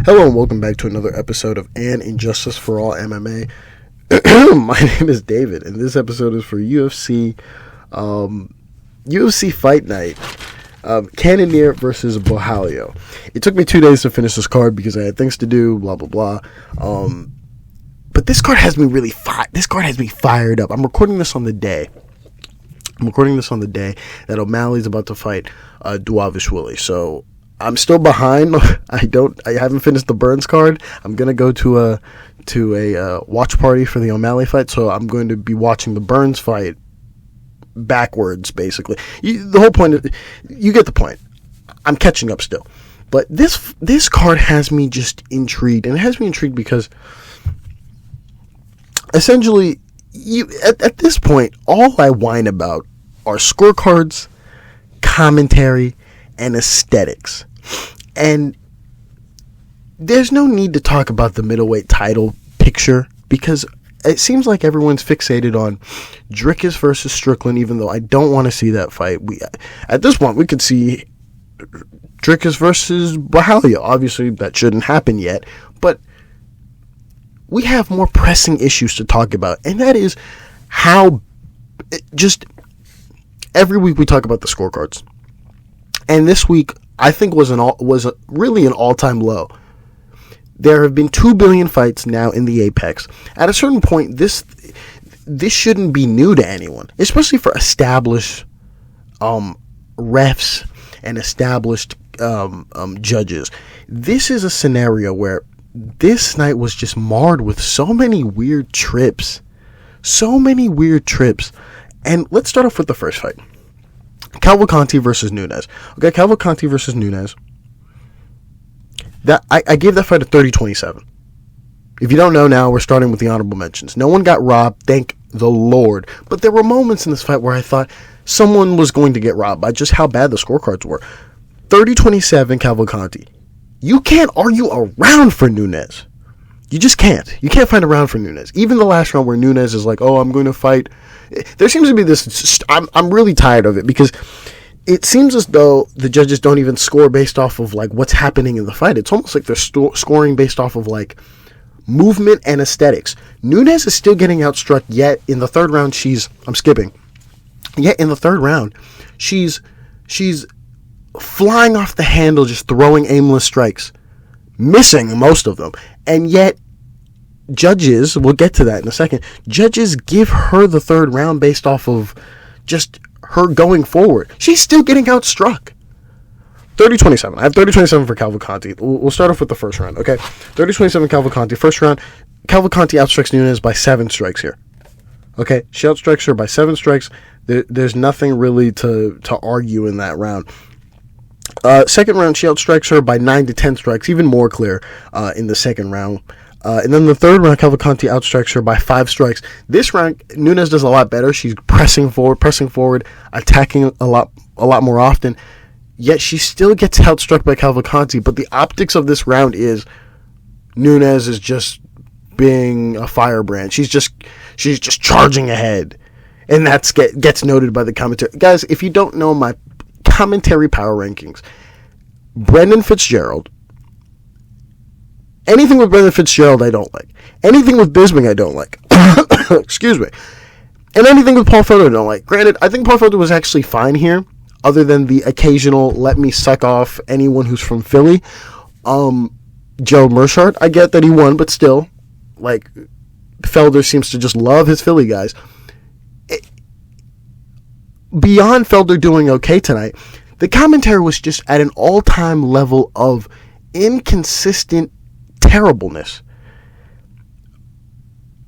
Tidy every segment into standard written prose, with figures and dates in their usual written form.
Hello and welcome back to another episode of Injustice For All MMA. My name is David, and this episode is for UFC Fight Night, Cannonier versus Borralho. It took me 2 days to finish this card because I had things to do, blah blah blah. But this card has me fired up. I'm recording this on the day that O'Malley's about to fight Dvalishvili. So I'm still behind. I haven't finished the Burns card. I'm gonna go to a watch party for the O'Malley fight, so I'm going to be watching the Burns fight backwards, basically. The whole point is, you get the point. I'm catching up still, but this card has me just intrigued, and it has me intrigued because essentially, at this point, all I whine about are scorecards, commentary, and aesthetics. And there's no need to talk about the middleweight title picture because it seems like everyone's fixated on Dricus versus Strickland, even though I don't want to see that fight. At this point, we could see Dricus versus Borralho. Obviously, that shouldn't happen yet, but we have more pressing issues to talk about, and that is how just every week we talk about the scorecards. And this week, I think, was really an all-time low. There have been 2 billion fights now in the Apex. At a certain point, this shouldn't be new to anyone, especially for established refs and established judges. This is a scenario where this night was just marred with so many weird trips. And let's start off with the first fight. Cavalcanti versus Nunes. Okay, Cavalcanti versus Nunes. I gave that fight a 30-27. If you don't know now, we're starting with the honorable mentions. No one got robbed, thank the Lord. But there were moments in this fight where I thought someone was going to get robbed by just how bad the scorecards were. 30-27 Cavalcanti. You can't argue around for Nunes. You just can't. You can't find a round for Nunes. Even the last round where Nunes is like, oh, I'm going to fight. There seems to be this, I'm really tired of it because it seems as though the judges don't even score based off of like what's happening in the fight. It's almost like they're scoring based off of like movement and aesthetics. Nunes is still getting outstruck, yet in the third round she's flying off the handle, just throwing aimless strikes, missing most of them, and yet judges, we'll get to that in a second, judges give her the third round based off of just her going forward. She's still getting outstruck. 30-27. I have 30-27 for Cavalcanti. We'll start off with the first round, okay? 30-27 Cavalcanti. First round, Cavalcanti outstrikes Nunes by 7 strikes here. Okay? She outstrikes her by 7 strikes. There's nothing really to argue in that round. Second round, she outstrikes her by 9 to 10 strikes, even more clear in the second round. And then the third round, Cavalcanti outstrikes her by 5 strikes. This round, Nunes does a lot better. She's pressing forward, attacking a lot more often. Yet she still gets outstruck by Cavalcanti. But the optics of this round is Nunes is just being a firebrand. She's just charging ahead, and that gets noted by the commentary. Guys, if you don't know my commentary power rankings, Brendan Fitzgerald. Anything with Brendan Fitzgerald I don't like. Anything with Bisping I don't like. Excuse me. And anything with Paul Felder I don't like. Granted, I think Paul Felder was actually fine here, other than the occasional let me suck off anyone who's from Philly. Joe Meerschaert, I get that he won, but still, like, Felder seems to just love his Philly guys. Beyond Felder doing okay tonight, the commentary was just at an all-time level of inconsistent terribleness.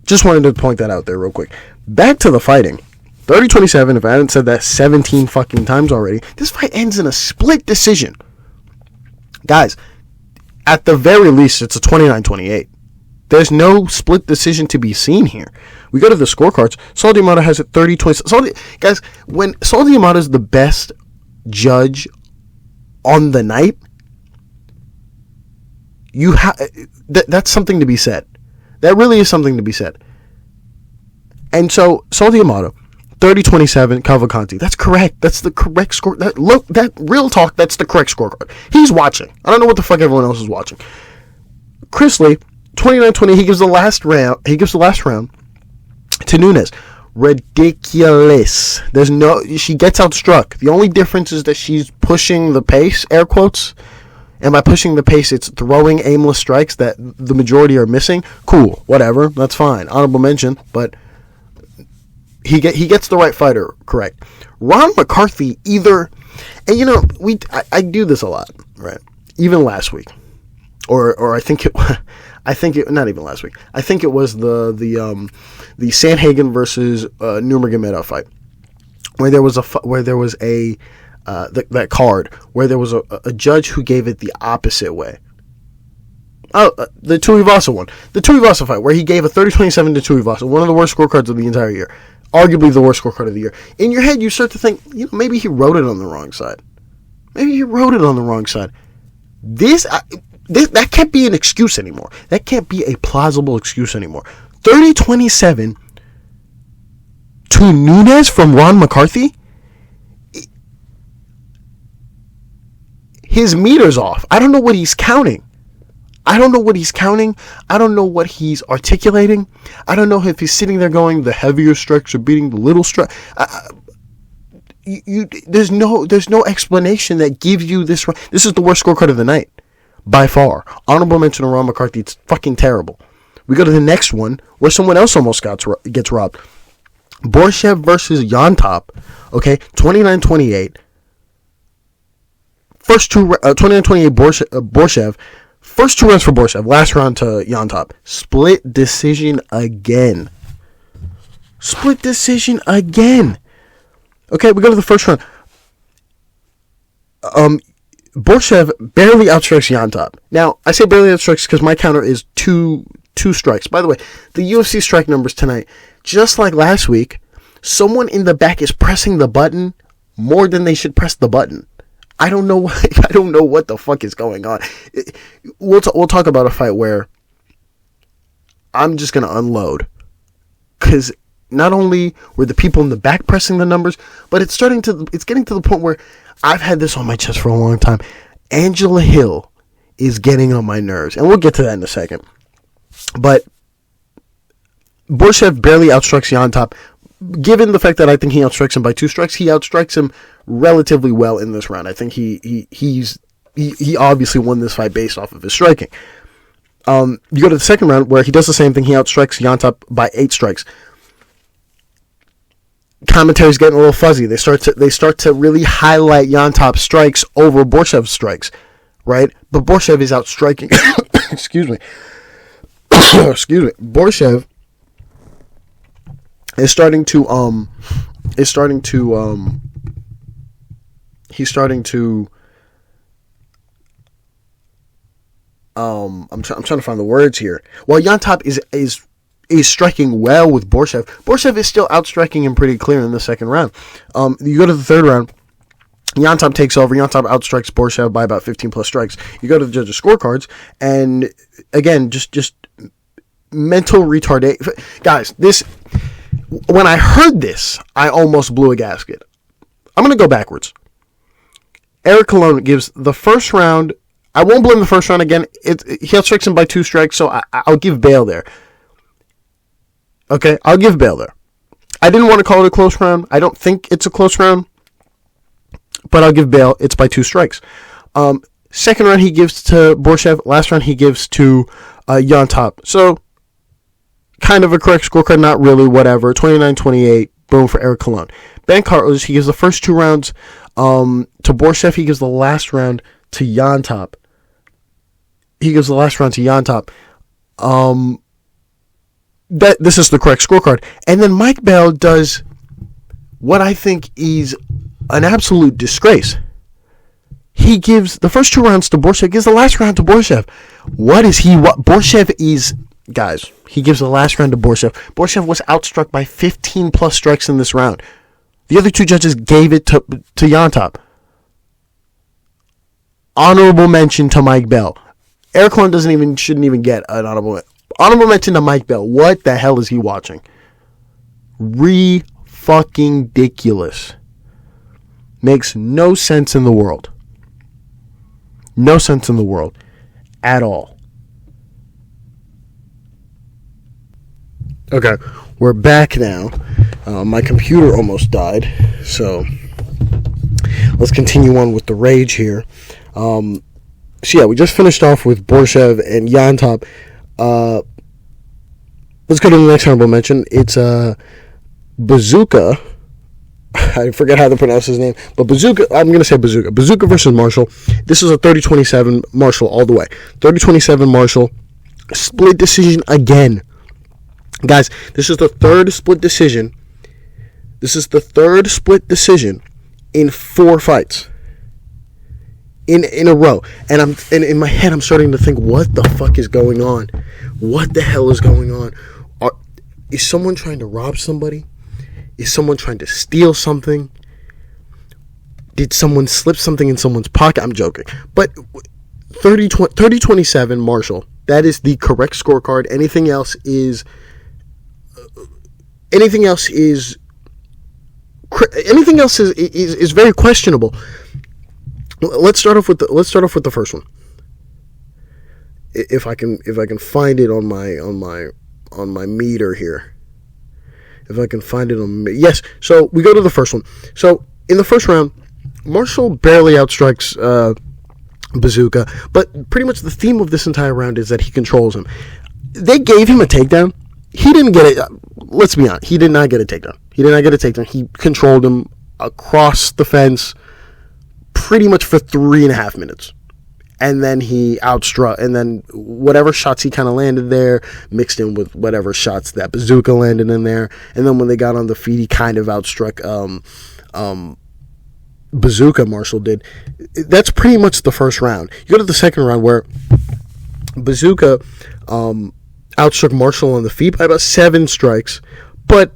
Just wanted to point that out there real quick. Back to the fighting. 30-27, if I hadn't said that 17 fucking times already, this fight ends in a split decision. Guys, at the very least, it's a 29-28. There's no split decision to be seen here. We go to the scorecards. Saul D'Amato has it 30-20. Guys, when Saul D'Amato is the best judge on the night, that's something to be said. That really is something to be said. And so, Saul D'Amato, 30-27, Cavalcanti. That's correct. That's the correct score. That real talk, that's the correct scorecard. He's watching. I don't know what the fuck everyone else is watching. Chrisley, 29-20, he gives the last round to Nunes. Ridiculous. She gets outstruck. The only difference is that she's pushing the pace, air quotes. And by pushing the pace, it's throwing aimless strikes that the majority are missing. Cool, whatever, that's fine. Honorable mention, but he gets the right fighter correct. Ron McCarthy and I do this a lot, right? Even last week, or I think it not even last week. I think it was the Sandhagen versus Nurmagomedov fight, where there was that card where there was a judge who gave it the opposite way. Oh, the Tuivasa one. The Tuivasa fight, where he gave a 30-27 to Tuivasa, one of the worst scorecards of the entire year. Arguably the worst scorecard of the year. In your head, you start to think, maybe he wrote it on the wrong side. That can't be an excuse anymore. That can't be a plausible excuse anymore. 30-27 to Nunes from Ron McCarthy? His meter's off. I don't know what he's counting. I don't know what he's articulating. I don't know if he's sitting there going, the heavier strikes are beating the little strike. There's no explanation that gives you this. This is the worst scorecard of the night, by far. Honorable mention to Ron McCarthy. It's fucking terrible. We go to the next one, where someone else almost gets robbed. Borshchev versus Llontop. Okay, 29-28. First two, 29-28 Borshchev. First 2 rounds for Borshchev. Last round to Llontop. Split decision again. Okay, we go to the first round. Borshchev barely outstrikes Llontop. Now, I say barely outstrikes because my counter is two strikes. By the way, the UFC strike numbers tonight, just like last week, someone in the back is pressing the button more than they should press the button. I don't know what the fuck is going on. We'll talk about a fight where I'm just going to unload. Because not only were the people in the back pressing the numbers, but it's getting to the point where I've had this on my chest for a long time. Angela Hill is getting on my nerves. And we'll get to that in a second. But Borshchev barely outstrikes Llontop. Given the fact that I think he outstrikes him by 2 strikes, he outstrikes him relatively well in this round. I think he obviously won this fight based off of his striking. You go to the second round where he does the same thing. He outstrikes Llontop by 8 strikes. Commentary's getting a little fuzzy. They start to really highlight Llontop's strikes over Borshchev's strikes, right? But Borshchev is outstriking. Excuse me. Borshchev is starting to I'm trying to find the words here. While Llontop is striking well with Borshchev. Borshchev is still outstriking him pretty clear in the second round. You go to the third round, Llontop takes over. Llontop outstrikes Borshchev by about 15 plus strikes. You go to the judges' scorecards, and again, just mental retardation. Guys, when I heard this, I almost blew a gasket. I'm going to go backwards. Eric Colon gives the first round. I won't blame the first round again. He outstrikes him by 2 strikes, so I'll give bail there. Okay, I'll give bail there. I didn't want to call it a close round. I don't think it's a close round, but I'll give bail. It's by 2 strikes. Second round he gives to Borshchev. Last round he gives to Llontop. So, kind of a correct scorecard, not really, whatever. 29-28, boom for Eric Colon. Ben Carlos, he gives the first 2 rounds to Borshchev. He gives the last round to Llontop. This is the correct scorecard. And then Mike Bell does what I think is an absolute disgrace. He gives the first 2 rounds to Borshchev, gives the last round to Borshchev. Borshchev is... Guys, he gives the last round to Borshchev. Borshchev was outstruck by 15 plus strikes in this round. The other 2 judges gave it to Llontop. Honorable mention to Mike Bell. Eric Colon shouldn't even get an honorable mention to Mike Bell. What the hell is he watching? Fucking-diculous. Makes no sense in the world. No sense in the world. At all. Okay, we're back now. My computer almost died, so let's continue on with the rage here. So yeah, we just finished off with Borshchev and Llontop. Let's go to the next honorable mention. It's Buzukja. I forget how to pronounce his name, but Buzukja. I'm going to say Buzukja. Buzukja versus Marshall. This is a 30-27 Marshall all the way. 30-27 Marshall. Split decision again. Guys, this is the third split decision. This is the third split decision in 4 fights. In a row. And in my head, I'm starting to think, what the fuck is going on? What the hell is going on? Is someone trying to rob somebody? Is someone trying to steal something? Did someone slip something in someone's pocket? I'm joking. But 30-27 Marshall. That is the correct scorecard. Anything else is very questionable. Let's start off with the first one. If I can find it on my meter here. If I can find it on... Yes, so we go to the first one. So, in the first round, Marshall barely outstrikes Buzukja, but pretty much the theme of this entire round is that he controls him. They gave him a takedown. He didn't get it. Let's be honest. He did not get a takedown. He controlled him across the fence pretty much for 3.5 minutes. And then he outstruck, and then whatever shots he kind of landed there, mixed in with whatever shots that Buzukja landed in there. And then when they got on the feet, he kind of outstruck Buzukja, Marshall did. That's pretty much the first round. You go to the second round where Buzukja outstruck Marshall on the feet by about 7 strikes. But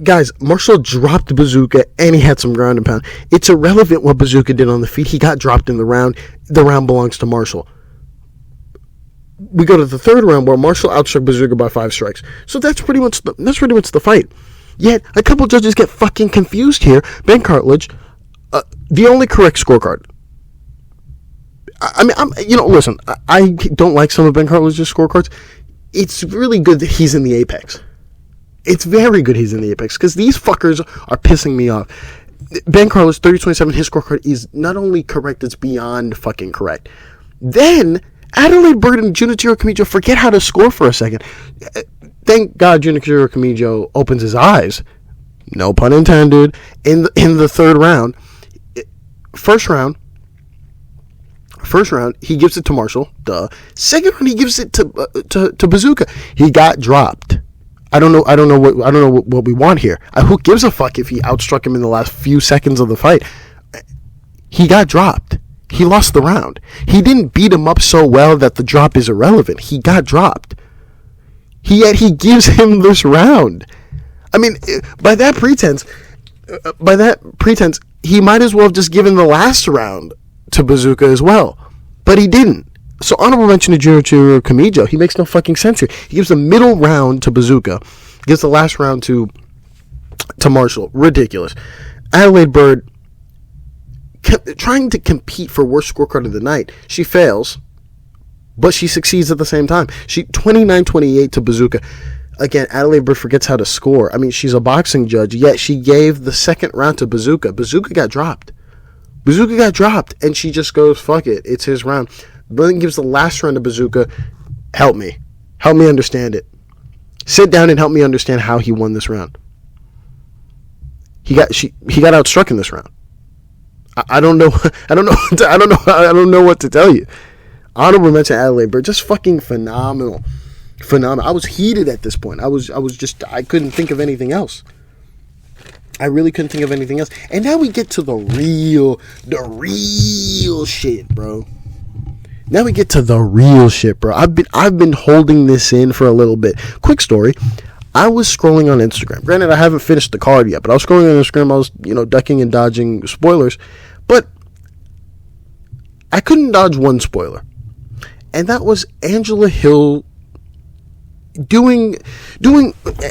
guys, Marshall dropped Buzukja and he had some ground and pound. It's irrelevant what Buzukja did on the feet. He got dropped in the round. The round belongs to Marshall. We go to the third round where Marshall outstruck Buzukja by 5 strikes. So that's pretty much the fight. Yet a couple judges get fucking confused here. Ben Cartledge, the only correct scorecard. Listen, I don't like some of Ben Cartledge's scorecards. It's really good that he's in the apex. It's very good he's in the apex because these fuckers are pissing me off. Ben Cartledge, 30-27, his scorecard is not only correct, it's beyond fucking correct. Then, Adelaide Byrd and Junichiro Kamijo forget how to score for a second. Thank God Junichiro Kamijo opens his eyes. No pun intended. In the third round. First round, he gives it to Marshall. Duh. Second round, he gives it to Buzukja. He got dropped. I don't know what we want here. Who gives a fuck if he outstruck him in the last few seconds of the fight? He got dropped. He lost the round. He didn't beat him up so well that the drop is irrelevant. He got dropped. Yet he gives him this round. I mean, by that pretense, he might as well have just given the last round to Buzukja as well. But he didn't. So honorable mention to Junichiro Kamijo. He makes no fucking sense here. He gives the middle round to Buzukja. Gives the last round to Marshall. Ridiculous. Adelaide Byrd, trying to compete for worst scorecard of the night. She fails, but she succeeds at the same time. She 29-28 to Buzukja. Again, Adelaide Byrd forgets how to score. I mean, she's a boxing judge, yet she gave the second round to Buzukja. Buzukja got dropped. And she just goes, fuck it, it's his round. Then gives the last round to Buzukja. Help me understand it. Sit down and help me understand how he won this round. He got outstruck in this round. I don't know what to tell you. Honorable mention Adelaide Byrd, just fucking phenomenal. I was heated at this point. I couldn't think of anything else. I really couldn't think of anything else. And now we get to the real shit, bro. I've been holding this in for a little bit. Quick story. I was scrolling on Instagram. Granted, I haven't finished the card yet, but I was scrolling on Instagram. I was, ducking and dodging spoilers. But I couldn't dodge one spoiler. And that was Angela Hill doing.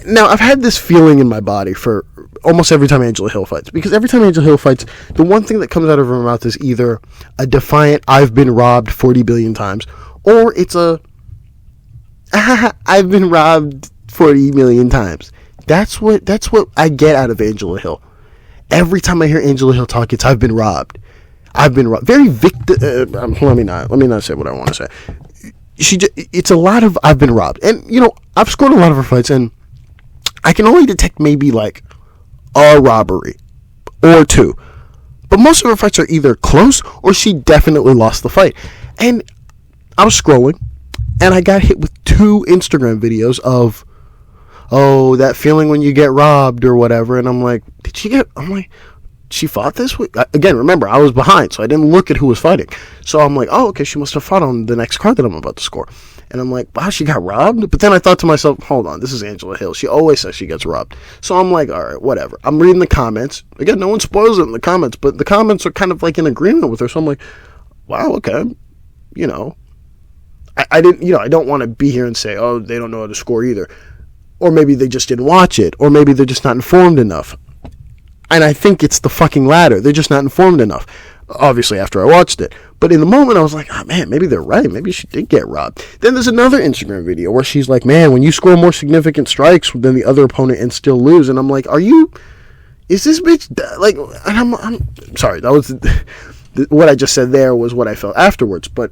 Now, I've had this feeling in my body for almost every time Angela Hill fights. Because every time Angela Hill fights, the one thing that comes out of her mouth is either a defiant, I've been robbed 40 billion times, or it's a, I've been robbed 40 million times. That's what I get out of Angela Hill. Every time I hear Angela Hill talk, it's I've been robbed. I've been robbed. Very victim. Let me not say what I want to say. It's a lot of I've been robbed, and I've scored a lot of her fights, and I can only detect maybe like a robbery or two, but most of her fights are either close or she definitely lost the fight. And I was scrolling, and I got hit with 2 Instagram videos of, that feeling when you get robbed or whatever, and I'm like, she fought this week? Again, remember, I was behind, so I didn't look at who was fighting. So I'm like, okay, she must have fought on the next card that I'm about to score. And I'm like, wow, she got robbed? But then I thought to myself, hold on, this is Angela Hill. She always says she gets robbed. So I'm like, all right, whatever. I'm reading the comments. Again, no one spoils it in the comments, but the comments are kind of like in agreement with her. So I'm like, wow, okay. I didn't, I don't want to be here and say, they don't know how to score either. Or maybe they just didn't watch it. Or maybe they're just not informed enough. And I think it's the fucking latter. They're just not informed enough. Obviously, after I watched it. But in the moment, I was like, man, maybe they're right. Maybe she did get robbed. Then there's another Instagram video where she's like, man, when you score more significant strikes than the other opponent and still lose. And I'm like, is this bitch, like, and I'm sorry, that was, what I just said there was what I felt afterwards, but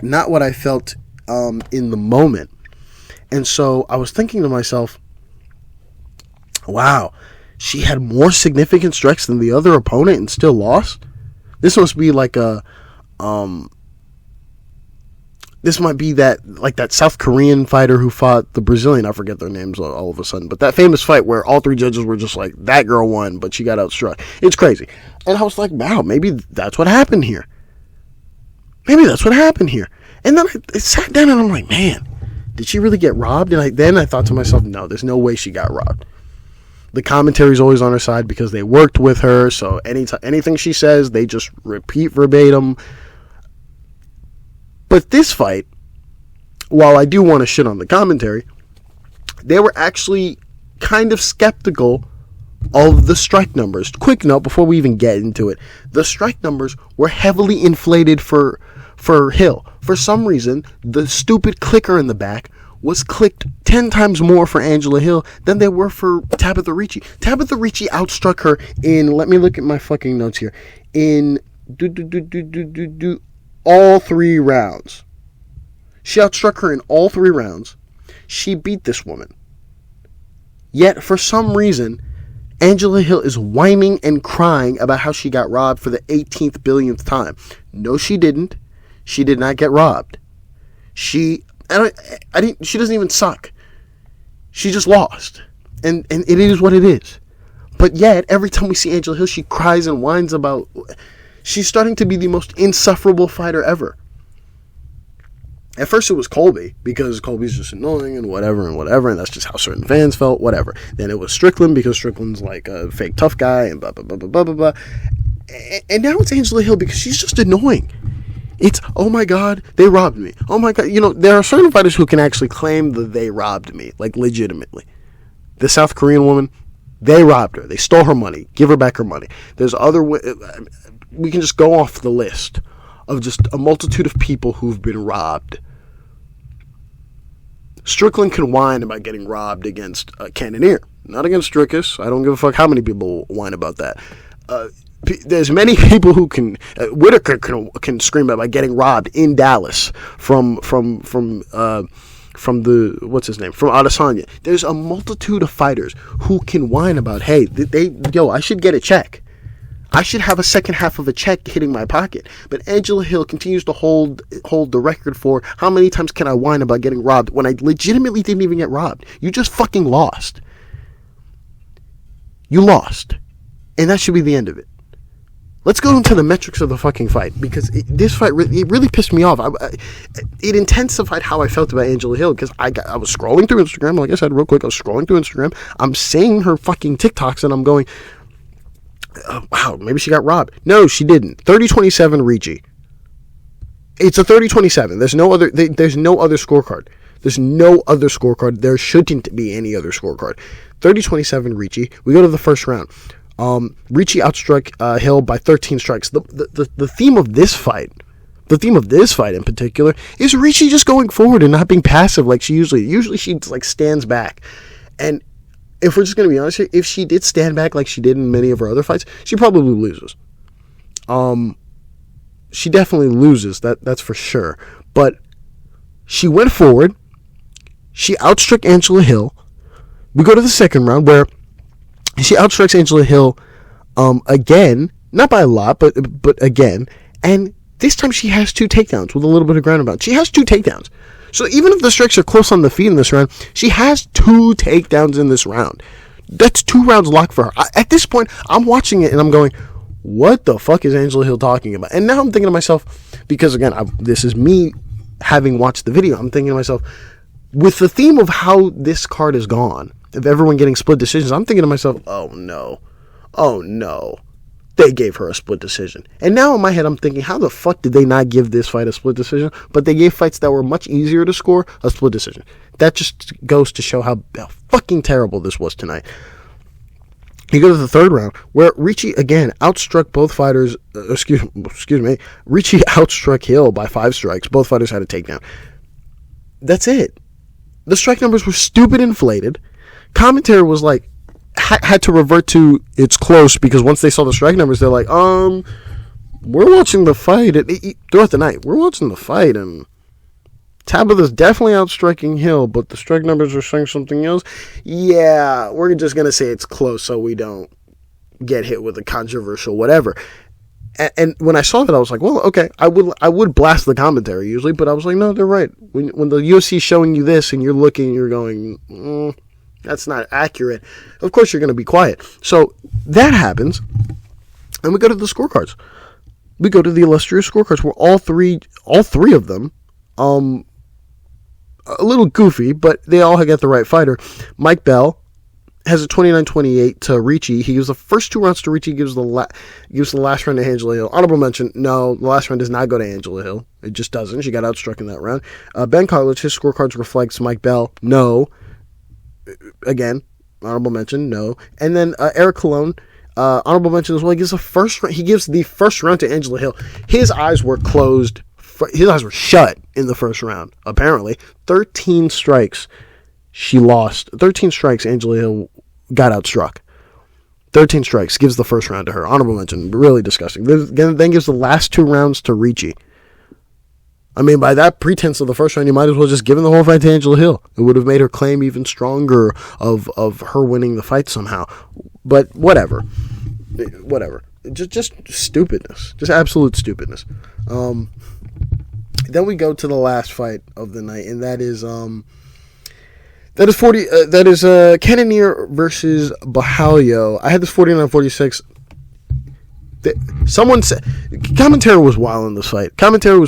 not what I felt in the moment. And so I was thinking to myself, wow, she had more significant strikes than the other opponent and still lost? This must be like this might be that South Korean fighter who fought the Brazilian, I forget their names all of a sudden, but that famous fight where all 3 judges were just like, that girl won, but she got outstruck. It's crazy. And I was like, wow, maybe that's what happened here. And then I sat down and I'm like, man, did she really get robbed? And then I thought to myself, no, there's no way she got robbed. The commentary's always on her side because they worked with her, so anything she says, they just repeat verbatim. But this fight, while I do want to shit on the commentary, they were actually kind of skeptical of the strike numbers. Quick note before we even get into it, the strike numbers were heavily inflated for Hill. For some reason, the stupid clicker in the back was clicked 10 times more for Angela Hill than they were for Tabitha Ricci. Tabitha Ricci outstruck her in, let me look at my fucking notes here, in all 3 rounds. She outstruck her in all 3 rounds. She beat this woman. Yet, for some reason, Angela Hill is whining and crying about how she got robbed for the 18th billionth time. No, she didn't. She did not get robbed. She doesn't even suck. She just lost. And it is what it is. But yet, every time we see Angela Hill, she cries and whines about... She's starting to be the most insufferable fighter ever. At first it was Colby, because Colby's just annoying and whatever, and that's just how certain fans felt, whatever. Then it was Strickland, because Strickland's like a fake tough guy, and blah, blah, blah, blah, blah, blah, blah. And now it's Angela Hill, because she's just annoying. It's, oh my God, they robbed me. Oh my God, there are certain fighters who can actually claim that they robbed me, like legitimately. The South Korean woman, they robbed her. They stole her money. Give her back her money. There's other... We can just go off the list of just a multitude of people who've been robbed. Strickland can whine about getting robbed against Cannonier, not against Strickus. I don't give a fuck how many people whine about that. There's many people who can... Whitaker can scream about getting robbed in Dallas from the... What's his name? From Adesanya. There's a multitude of fighters who can whine about, hey, I should get a check. I should have a second half of a check hitting my pocket. But Angela Hill continues to hold the record for how many times can I whine about getting robbed when I legitimately didn't even get robbed. You just fucking lost. You lost. And that should be the end of it. Let's go into the metrics of the fucking fight, because this fight really pissed me off. It intensified how I felt about Angela Hill, because I was scrolling through Instagram, like I said real quick, I was scrolling through Instagram, I'm seeing her fucking TikToks, and I'm going, wow, maybe she got robbed. No, she didn't. 30-27 Ricci. It's a 30-27. There's no other scorecard. There's no other scorecard. There shouldn't be any other scorecard. 30-27 Ricci. We go to the first round. Ricci outstruck Hill by 13 strikes. The theme of this fight, the theme of this fight in particular is Ricci just going forward and not being passive like she usually she like stands back. And if we're just going to be honest here, if she did stand back like she did in many of her other fights, she probably loses. She definitely loses, that's for sure. But she went forward. She outstruck Angela Hill. We go to the second round where she outstrikes Angela Hill again, not by a lot, but again. And this time she has 2 takedowns with a little bit of ground and pound. She has 2 takedowns. So even if the strikes are close on the feet in this round, she has 2 takedowns in this round. That's 2 rounds locked for her. At this point, I'm watching it and I'm going, what the fuck is Angela Hill talking about? And now I'm thinking to myself, because again, this is me having watched the video, I'm thinking to myself, with the theme of how this card is gone, of everyone getting split decisions, I'm thinking to myself, oh no, they gave her a split decision. And now in my head, I'm thinking, how the fuck did they not give this fight a split decision? But they gave fights that were much easier to score a split decision. That just goes to show how fucking terrible this was tonight. You go to the third round, where Ricci, again, outstruck both fighters, Ricci outstruck Hill by 5 strikes. Both fighters had a takedown. That's it. The strike numbers were stupid inflated. Commentary was like, had to revert to it's close, because once they saw the strike numbers, they're like, we're watching the fight throughout the night. We're watching the fight, and Tabitha's definitely outstriking Hill, but the strike numbers are saying something else. Yeah, we're just going to say it's close so we don't get hit with a controversial whatever. And when I saw that, I was like, well, okay, I would blast the commentary usually, but I was like, no, they're right. When the UFC is showing you this and you're looking, you're going, that's not accurate, of course you're going to be quiet. So that happens, and we go to the scorecards. We go to the illustrious scorecards where all three of them, a little goofy, but they all got the right fighter. Mike Bell has a 29-28 to Ricci. He gives the first 2 rounds to Ricci, gives the last round to Angela Hill. Honorable mention, no, the last round does not go to Angela Hill. It just doesn't. She got outstruck in that round. Ben Carlich, his scorecards reflects Mike Bell, no. Again, honorable mention, no. And then Eric Colon, honorable mention as well. He gives the first round to Angela Hill. His eyes were closed. His eyes were shut in the first round, apparently. 13 strikes. She lost. 13 strikes, Angela Hill got outstruck. 13 strikes, gives the first round to her. Honorable mention, really disgusting. Then gives the last 2 rounds to Ricci. I mean, by that pretense of the first round, you might as well just give the whole fight to Angela Hill. It would have made her claim even stronger of her winning the fight somehow. But whatever. Just stupidness. Just absolute stupidness. Then we go to the last fight of the night, and that is Cannonier versus Borralho. I had this 49-46. Someone said commentary was wild in this fight. Commentary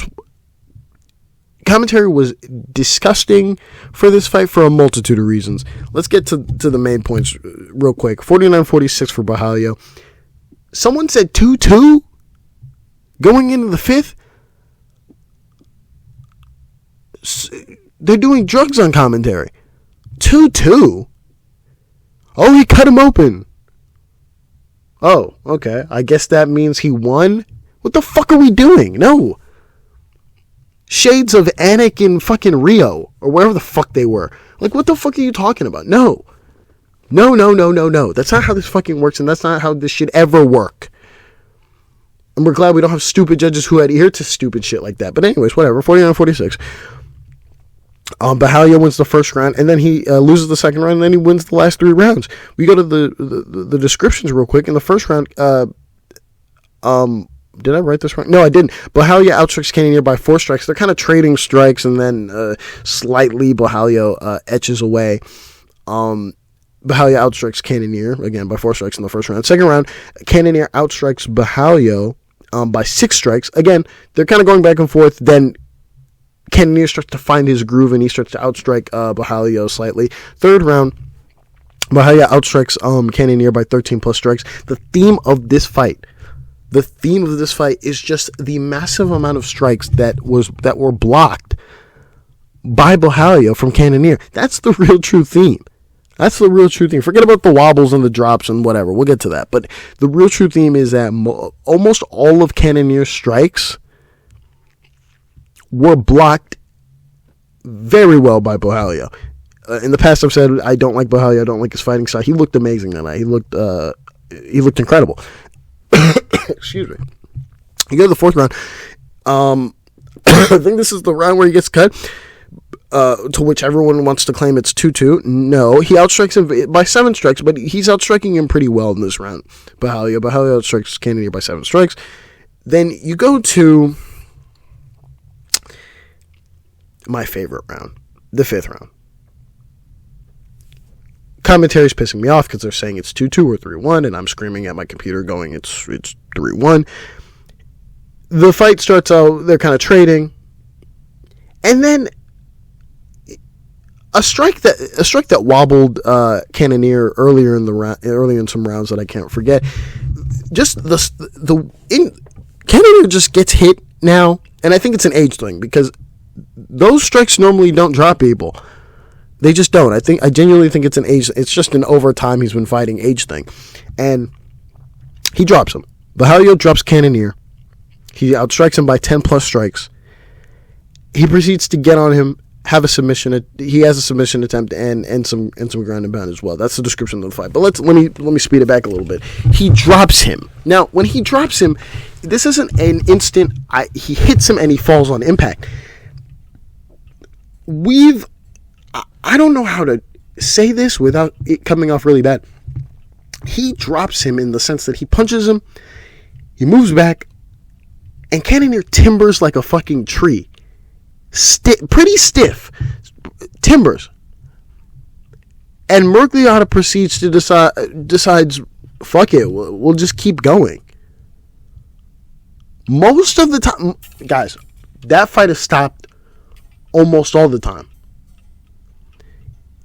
was disgusting for this fight for a multitude of reasons. Let's get to the main points real quick. 49-46 for Borralho. Someone said 2-2 going into the 5th. They're doing drugs on commentary. 2-2? Oh, he cut him open. Oh, okay. I guess that means he won? What the fuck are we doing? No. Shades of Anik and fucking Rio, or wherever the fuck they were. Like, what the fuck are you talking about? No. No. That's not how this fucking works, and that's not how this should ever work. And we're glad we don't have stupid judges who adhere to stupid shit like that. But anyways, whatever. 49-46. Borralho wins the first round, and then he loses the second round, and then he wins the last 3 rounds. We go to the descriptions real quick. In the first round, did I write this wrong? No, I didn't. Borralho outstrikes Cannonier by 4 strikes. They're kind of trading strikes, and then slightly Borralho etches away. Borralho outstrikes Cannonier, again, by 4 strikes in the first round. Second round, Cannonier outstrikes Borralho by 6 strikes. Again, they're kind of going back and forth. Then Cannonier starts to find his groove, and he starts to outstrike Borralho slightly. Third round, Borralho outstrikes Cannonier by 13 plus strikes. The theme of this fight is just the massive amount of strikes that were blocked by Borralho from Cannonier. That's the real true theme. Forget about the wobbles and the drops and whatever. We'll get to that. But the real true theme is that almost all of Cannonier's strikes were blocked very well by Borralho. In the past, I've said I don't like Borralho. I don't like his fighting style. He looked amazing that night. He looked incredible. Excuse me. You go to the fourth round. I think this is the round where he gets cut, to which everyone wants to claim it's 2-2. No, he outstrikes him by 7 strikes, but he's outstriking him pretty well in this round. Borralho outstrikes Cannonier by 7 strikes. Then you go to my favorite round, the 5th round. Commentary's pissing me off because they're saying it's 2-2 or 3-1, and I'm screaming at my computer going, it's 3-1. The fight starts out, they're kind of trading, and then a strike that wobbled Cannonier earlier in some rounds that I can't forget. Just Cannonier just gets hit now, and I think it's an age thing because those strikes normally don't drop people. They just don't. I genuinely think it's an age. It's just an over time he's been fighting age thing, and he drops him. Borralho drops Cannonier. He outstrikes him by 10 plus strikes. He proceeds to get on him, have a submission. He has a submission attempt and some ground and pound as well. That's the description of the fight. But let me speed it back a little bit. He drops him. Now, when he drops him, this isn't an instant. He hits him and he falls on impact. I don't know how to say this without it coming off really bad. He drops him in the sense that he punches him, he moves back, and Cannonier timbers like a fucking tree. Pretty stiff. Timbers. And Meerschaert proceeds to decides, fuck it, we'll just keep going. Most of the time, guys, that fight is stopped almost all the time.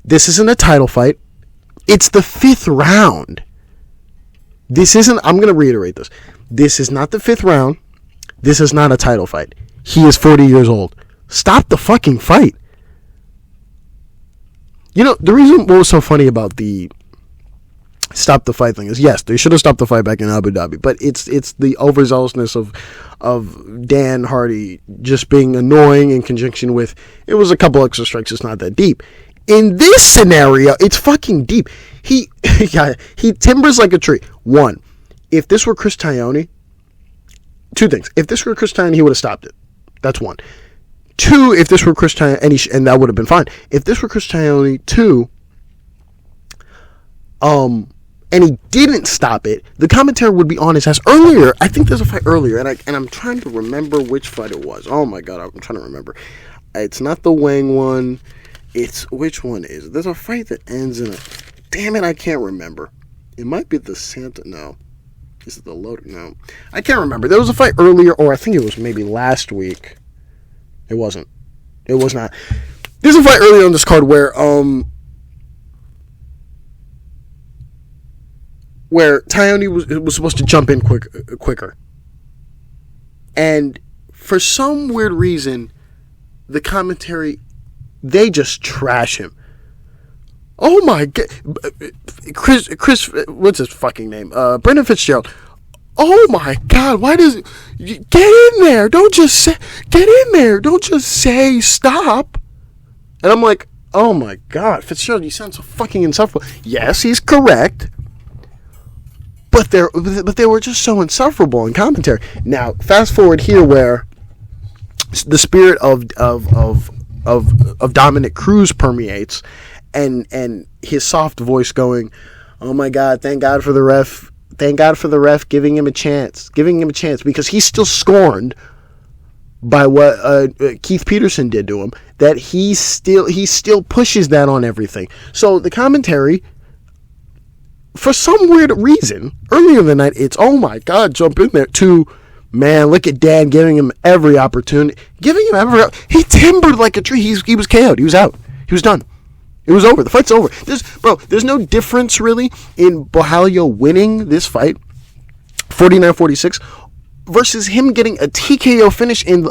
This isn't a title fight. It's the 5th round. I'm going to reiterate this. This is not the 5th round. This is not a title fight. He is 40 years old. Stop the fucking fight. You know, the reason what was so funny about the stop the fight thing is, yes, they should have stopped the fight back in Abu Dhabi, but it's the overzealousness of Dan Hardy just being annoying in conjunction with, it was a couple extra strikes, it's not that deep. In this scenario, it's fucking deep. He timbers like a tree. One, if this were Chris Tognoni, 2 things. If this were Chris Tognoni, he would have stopped it. That's 1. 2, if this were Chris Tognoni, and that would have been fine. If this were Chris Tognoni, 2, and he didn't stop it, the commentary would be on his ass. Earlier, I think there's a fight earlier, and I'm trying to remember which fight it was. Oh my god, I'm trying to remember. It's not the Wang one. It's, which one is it? There's a fight that ends in a, damn it, I can't remember. It might be the Santa, no. Is it the Loder? No. I can't remember. There was a fight earlier, or I think it was maybe last week. It wasn't. It was not. There's a fight earlier on this card where Tognoni was supposed to jump in quicker. And for some weird reason, the commentary, they just trash him. Oh my god. Chris, what's his fucking name? Brendan Fitzgerald. Oh my god, why does it, get in there. Don't just say, get in there. Don't just say stop. And I'm like, oh my god, Fitzgerald, you sound so fucking insufferable. Yes, he's correct. But they were just so insufferable in commentary. Now, fast forward here where the spirit of Dominic Cruz permeates, and his soft voice going, oh my god, thank God for the ref giving him a chance, because he's still scorned by what Keith Peterson did to him, that he still pushes that on everything. So the commentary, for some weird reason, earlier in the night, it's, oh my god, jump in there, to, man, look at Dan giving him every opportunity. He timbered like a tree. He was KO'd. He was out. He was done. It was over. The fight's over. There's no difference, really, in Borralho winning this fight, 49-46, versus him getting a TKO finish in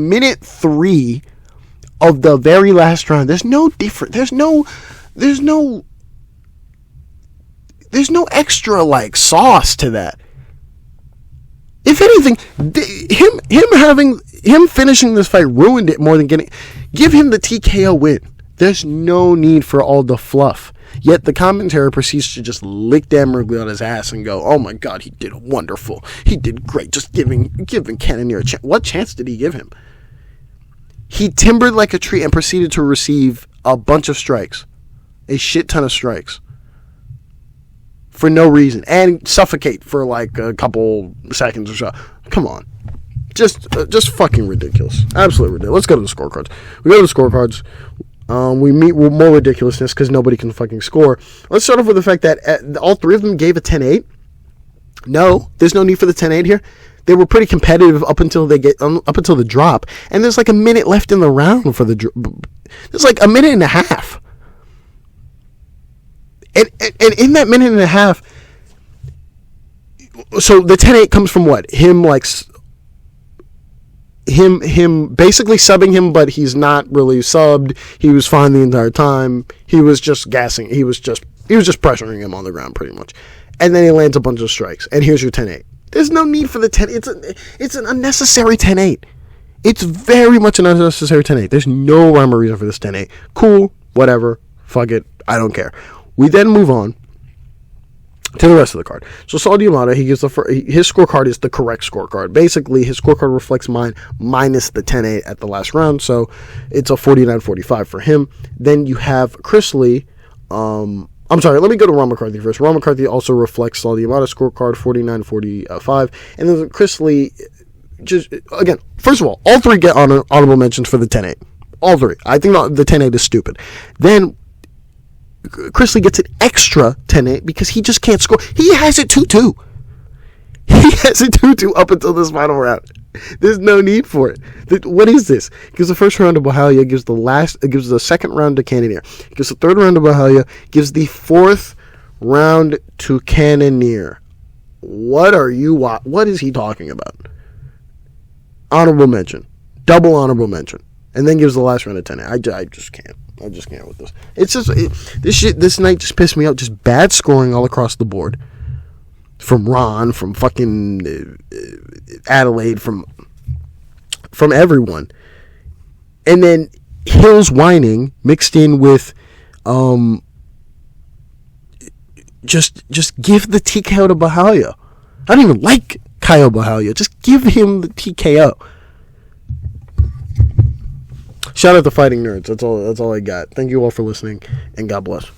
minute 3 of the very last round. There's no difference. There's no extra, like, sauce to that. If anything, him having him finishing this fight ruined it more than getting. Give him the TKO win. There's no need for all the fluff. Yet the commentary proceeds to just lick Dan Miragliotta's ass and go, "Oh my God, he did wonderful. He did great. Just giving Cannonier a chance." What chance did he give him? He timbered like a tree and proceeded to receive a bunch of strikes, a shit ton of strikes, for no reason, and suffocate for like a couple seconds or so. Come on. Just fucking ridiculous. Absolutely ridiculous. Let's go to the scorecards. We go to the scorecards. We meet with more ridiculousness because nobody can fucking score. Let's start off with the fact that all three of them gave a 10-8. No, there's no need for the 10-8 here. They were pretty competitive up until the drop, and there's like a minute left in the round for the. There's like a minute and a half, and in that minute and a half, so the 10-8 comes from what? Him basically subbing him, but he's not really subbed. He was fine the entire time. He was just gassing. He was just pressuring him on the ground pretty much. And then he lands a bunch of strikes. And here's your 10-8. There's no need for the 10. It's an unnecessary 10-8. It's very much an unnecessary 10-8. There's no rhyme or reason for this 10-8. Cool, whatever, fuck it, I don't care. We then move on to the rest of the card. So Saul D'Amato, his scorecard is the correct scorecard. Basically, his scorecard reflects mine minus the 10-8 at the last round, so it's a 49-45 for him. Then you have Chris Lee. I'm sorry, let me go to Ron McCarthy first. Ron McCarthy also reflects Saul D'Amato's scorecard, 49-45. And then Chris Lee, just, again, first of all three get honorable mentions for the 10-8. All three. I think the 10-8 is stupid. Then Chris Lee gets an extra 10-8 because he just can't score. He has it 2-2. He has it 2-2 up until this final round. There's no need for it. What is this? Gives the first round to Borralho, gives the second round to Cannonier, gives the third round to Borralho, gives the fourth round to Cannonier. What is he talking about? Honorable mention. Double honorable mention. And then gives the last round to 10-8. I just can't. I just can't with this. It's just this night just pissed me out. Just bad scoring all across the board. From Ron, from fucking Adelaide, from everyone. And then Hill's whining mixed in with just give the TKO to Borralho. I don't even like Caio Borralho. Just give him the TKO. Shout out to Fighting Nerds. That's all I got. Thank you all for listening, and God bless.